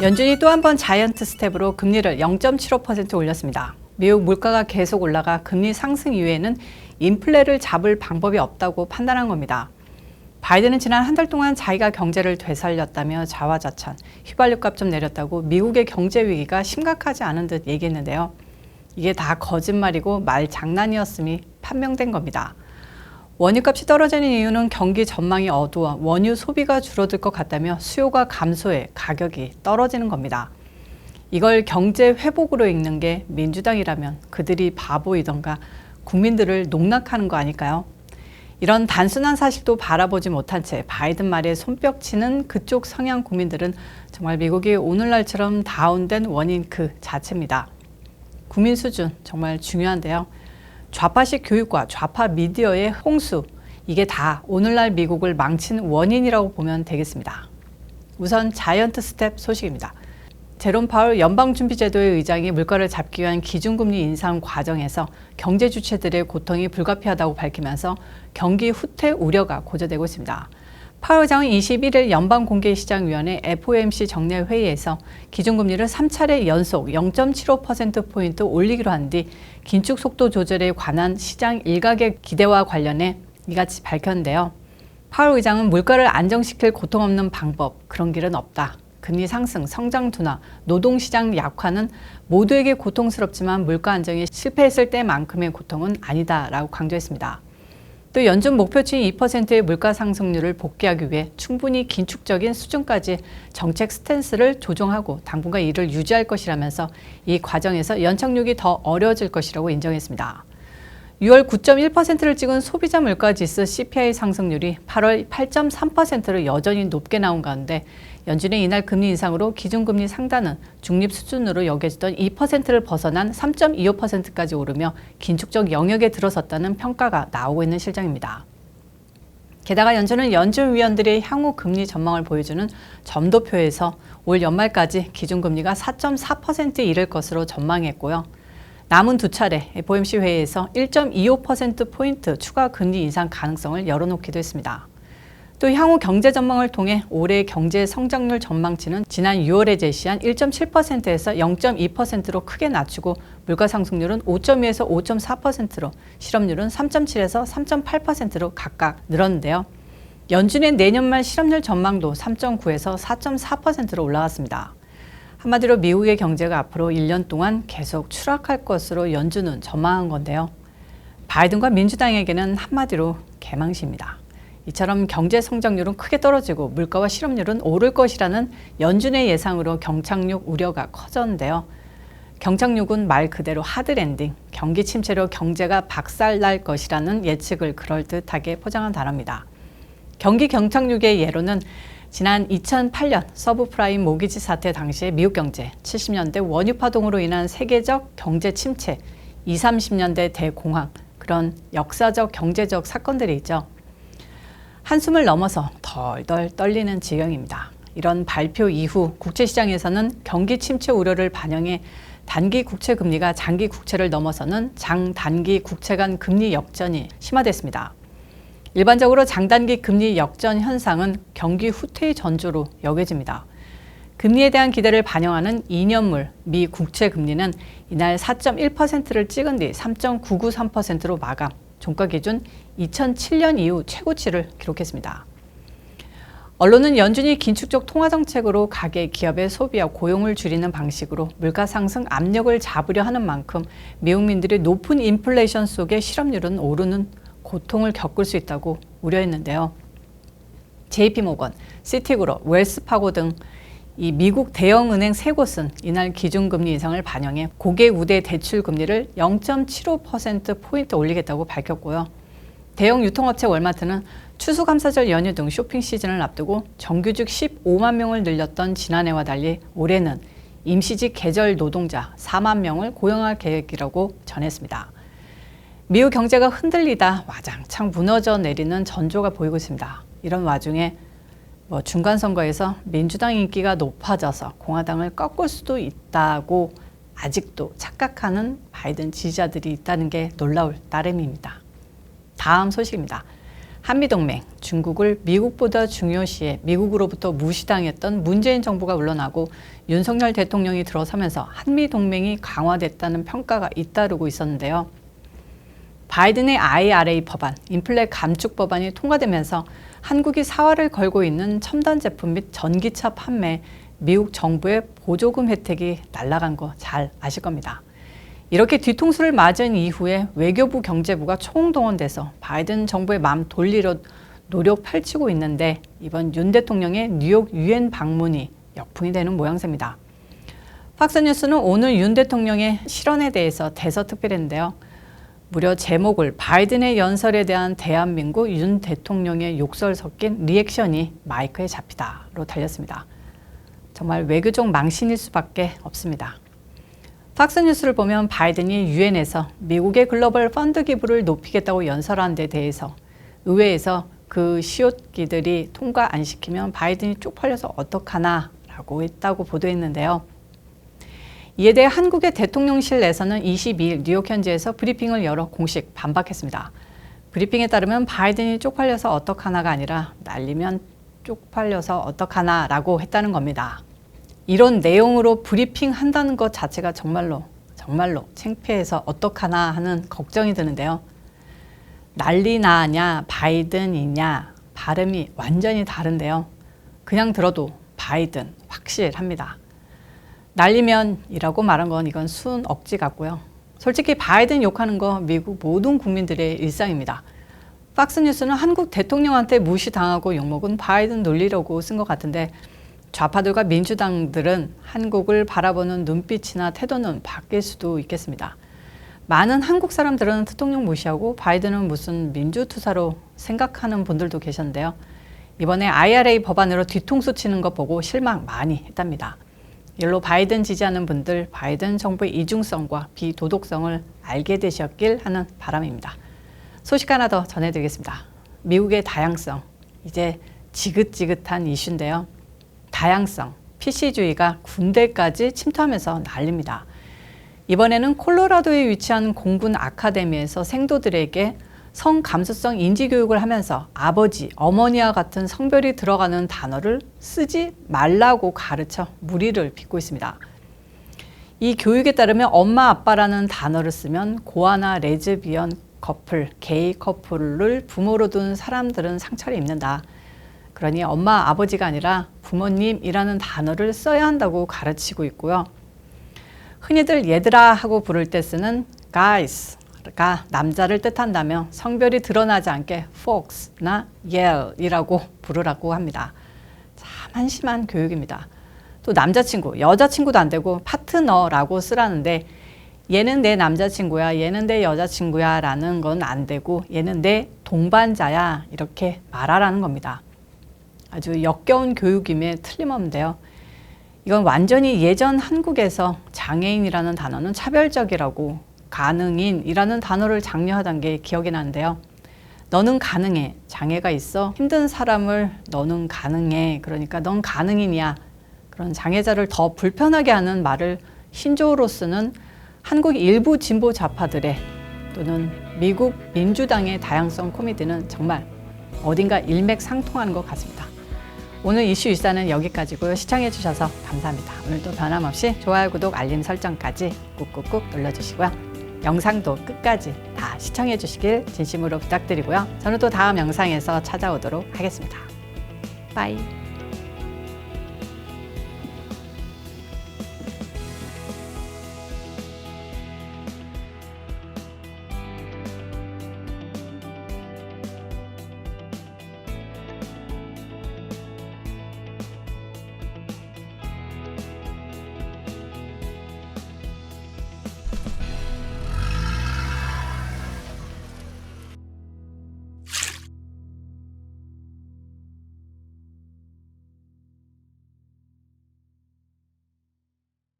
연준이 또 한 번 자이언트 스텝으로 금리를 0.75% 올렸습니다. 미국 물가가 계속 올라가 금리 상승 이후에는 인플레를 잡을 방법이 없다고 판단한 겁니다. 바이든은 지난 한 달 동안 자기가 경제를 되살렸다며 자화자찬, 휘발유값 좀 내렸다고 미국의 경제 위기가 심각하지 않은 듯 얘기했는데요. 이게 다 거짓말이고 말 장난이었음이 판명된 겁니다. 원유값이 떨어지는 이유는 경기 전망이 어두워 원유 소비가 줄어들 것 같다며 수요가 감소해 가격이 떨어지는 겁니다. 이걸 경제 회복으로 읽는 게 민주당이라면 그들이 바보이던가 국민들을 농락하는 거 아닐까요? 이런 단순한 사실도 바라보지 못한 채 바이든 말에 손뼉치는 그쪽 성향 국민들은 정말 미국이 오늘날처럼 다운된 원인 그 자체입니다. 국민 수준 정말 중요한데요. 좌파식 교육과 좌파 미디어의 홍수, 이게 다 오늘날 미국을 망친 원인이라고 보면 되겠습니다. 우선 자이언트 스텝 소식입니다. 제롬 파월 연방준비제도의 의장이 물가를 잡기 위한 기준금리 인상 과정에서 경제 주체들의 고통이 불가피하다고 밝히면서 경기 후퇴 우려가 고조되고 있습니다. 파월 의장은 21일 연방공개시장위원회 FOMC 정례 회의에서 기준금리를 3차례 연속 0.75%포인트 올리기로 한 뒤 긴축 속도 조절에 관한 시장 일각의 기대와 관련해 이같이 밝혔는데요. 파월 의장은 물가를 안정시킬 고통 없는 방법, 그런 길은 없다. 금리 상승, 성장 둔화, 노동시장 약화는 모두에게 고통스럽지만 물가 안정에 실패했을 때만큼의 고통은 아니다라고 강조했습니다. 또 연준 목표치인 2%의 물가 상승률을 복귀하기 위해 충분히 긴축적인 수준까지 정책 스탠스를 조정하고 당분간 이를 유지할 것이라면서 이 과정에서 연착륙이 더 어려워질 것이라고 인정했습니다. 6월 9.1%를 찍은 소비자 물가지수 CPI 상승률이 8월 8.3%로 여전히 높게 나온 가운데 연준의 이날 금리 인상으로 기준금리 상단은 중립 수준으로 여겨지던 2%를 벗어난 3.25%까지 오르며 긴축적 영역에 들어섰다는 평가가 나오고 있는 실정입니다. 게다가 연준은 연준위원들의 향후 금리 전망을 보여주는 점도표에서 올 연말까지 기준금리가 4.4%에 이를 것으로 전망했고요. 남은 두 차례 FOMC 회의에서 1.25%포인트 추가 금리 인상 가능성을 열어놓기도 했습니다. 또 향후 경제 전망을 통해 올해 경제 성장률 전망치는 지난 6월에 제시한 1.7%에서 0.2%로 크게 낮추고 물가 상승률은 5.2에서 5.4%로 실업률은 3.7에서 3.8%로 각각 늘었는데요. 연준의 내년 말 실업률 전망도 3.9에서 4.4%로 올라갔습니다. 한마디로 미국의 경제가 앞으로 1년 동안 계속 추락할 것으로 연준은 전망한 건데요. 바이든과 민주당에게는 한마디로 개망신입니다. 이처럼 경제 성장률은 크게 떨어지고 물가와 실업률은 오를 것이라는 연준의 예상으로 경착륙 우려가 커졌는데요. 경착륙은 말 그대로 하드랜딩, 경기 침체로 경제가 박살날 것이라는 예측을 그럴듯하게 포장한 단어입니다. 경기 경착륙의 예로는 지난 2008년 서브프라임 모기지 사태 당시의 미국 경제, 70년대 원유 파동으로 인한 세계적 경제 침체, 20, 30년대 대공황, 그런 역사적 경제적 사건들이 있죠. 한숨을 넘어서 덜덜 떨리는 지경입니다. 이런 발표 이후 국채시장에서는 경기 침체 우려를 반영해 단기 국채 금리가 장기 국채를 넘어서는 장단기 국채 간 금리 역전이 심화됐습니다. 일반적으로 장단기 금리 역전 현상은 경기 후퇴의 전조로 여겨집니다. 금리에 대한 기대를 반영하는 2년물 미 국채 금리는 이날 4.1%를 찍은 뒤 3.993%로 마감, 종가 기준 2007년 이후 최고치를 기록했습니다. 언론은 연준이 긴축적 통화정책으로 가계, 기업의 소비와 고용을 줄이는 방식으로 물가 상승 압력을 잡으려 하는 만큼 미국민들이 높은 인플레이션 속에 실업률은 오르는 고통을 겪을 수 있다고 우려했는데요. JP모건, 시티그룹, 웰스파고 등 이 미국 대형은행 세 곳은 이날 기준금리 인상을 반영해 고객 우대 대출 금리를 0.75%포인트 올리겠다고 밝혔고요. 대형 유통업체 월마트는 추수감사절 연휴 등 쇼핑 시즌을 앞두고 정규직 15만 명을 늘렸던 지난해와 달리 올해는 임시직 계절 노동자 4만 명을 고용할 계획이라고 전했습니다. 미국 경제가 흔들리다 와장창 무너져 내리는 전조가 보이고 있습니다. 이런 와중에 중간선거에서 민주당 인기가 높아져서 공화당을 꺾을 수도 있다고 아직도 착각하는 바이든 지지자들이 있다는 게 놀라울 따름입니다. 다음 소식입니다. 한미동맹, 중국을 미국보다 중요시해 미국으로부터 무시당했던 문재인 정부가 물러나고 윤석열 대통령이 들어서면서 한미동맹이 강화됐다는 평가가 잇따르고 있었는데요. 바이든의 IRA 법안, 인플레 감축 법안이 통과되면서 한국이 사활을 걸고 있는 첨단 제품 및 전기차 판매, 미국 정부의 보조금 혜택이 날아간 거 잘 아실 겁니다. 이렇게 뒤통수를 맞은 이후에 외교부 경제부가 총동원돼서 바이든 정부의 마음 돌리려 노력 펼치고 있는데 이번 윤 대통령의 뉴욕 유엔 방문이 역풍이 되는 모양새입니다. 팍스뉴스는 오늘 윤 대통령의 실언에 대해서 대서특필했는데요. 무려 제목을 바이든의 연설에 대한 대한민국 윤 대통령의 욕설 섞인 리액션이 마이크에 잡히다로 달렸습니다. 정말 외교적 망신일 수밖에 없습니다. 팍스뉴스를 보면 바이든이 유엔에서 미국의 글로벌 펀드 기부를 높이겠다고 연설한 데 대해서 의회에서 그 시옷기들이 통과 안 시키면 바이든이 쪽팔려서 어떡하나 라고 했다고 보도했는데요. 이에 대해 한국의 대통령실 내에서는 22일 뉴욕 현지에서 브리핑을 열어 공식 반박했습니다. 브리핑에 따르면 바이든이 쪽팔려서 어떡하나가 아니라 날리면 쪽팔려서 어떡하나 라고 했다는 겁니다. 이런 내용으로 브리핑 한다는 것 자체가 정말로 창피해서 어떡하나 하는 걱정이 드는데요. 난리 나냐 바이든이냐 발음이 완전히 다른데요. 그냥 들어도 바이든 확실합니다. 날리면이라고 말한 건 이건 순 억지 같고요. 솔직히 바이든 욕하는 거 미국 모든 국민들의 일상입니다. 팍스뉴스는 한국 대통령한테 무시당하고 욕먹은 바이든 놀리려고 쓴 것 같은데 좌파들과 민주당들은 한국을 바라보는 눈빛이나 태도는 바뀔 수도 있겠습니다. 많은 한국 사람들은 대통령 무시하고 바이든은 무슨 민주투사로 생각하는 분들도 계셨는데요. 이번에 IRA 법안으로 뒤통수 치는 거 보고 실망 많이 했답니다. 일로 바이든 지지하는 분들 바이든 정부의 이중성과 비도덕성을 알게 되셨길 하는 바람입니다. 소식 하나 더 전해드리겠습니다. 미국의 다양성, 이제 지긋지긋한 이슈인데요. 다양성, PC주의가 군대까지 침투하면서 난립니다. 이번에는 콜로라도에 위치한 공군 아카데미에서 생도들에게 성감수성 인지교육을 하면서 아버지, 어머니와 같은 성별이 들어가는 단어를 쓰지 말라고 가르쳐 무리를 빚고 있습니다. 이 교육에 따르면 엄마, 아빠라는 단어를 쓰면 고아나 레즈비언 커플, 게이 커플을 부모로 둔 사람들은 상처를 입는다. 그러니 엄마, 아버지가 아니라 부모님이라는 단어를 써야 한다고 가르치고 있고요. 흔히들 얘들아 하고 부를 때 쓰는 guys가 남자를 뜻한다며 성별이 드러나지 않게 folks나 yell이라고 부르라고 합니다. 참 한심한 교육입니다. 또 남자친구, 여자친구도 안 되고 파트너라고 쓰라는데 얘는 내 남자친구야, 얘는 내 여자친구야 라는 건 안 되고 얘는 내 동반자야 이렇게 말하라는 겁니다. 아주 역겨운 교육임에 틀림없는데요. 이건 완전히 예전 한국에서 장애인이라는 단어는 차별적이라고 가능인이라는 단어를 장려하던 게 기억이 나는데요. 너는 가능해. 장애가 있어. 힘든 사람을 너는 가능해. 그러니까 넌 가능인이야. 그런 장애자를 더 불편하게 하는 말을 신조어로 쓰는 한국 일부 진보 좌파들의 또는 미국 민주당의 다양성 코미디는 정말 어딘가 일맥상통하는 것 같습니다. 오늘 이슈 일사는 여기까지고요. 시청해주셔서 감사합니다. 오늘도 변함없이 좋아요, 구독, 알림 설정까지 꾹꾹꾹 눌러주시고요. 영상도 끝까지 다 시청해주시길 진심으로 부탁드리고요. 저는 또 다음 영상에서 찾아오도록 하겠습니다. 빠이.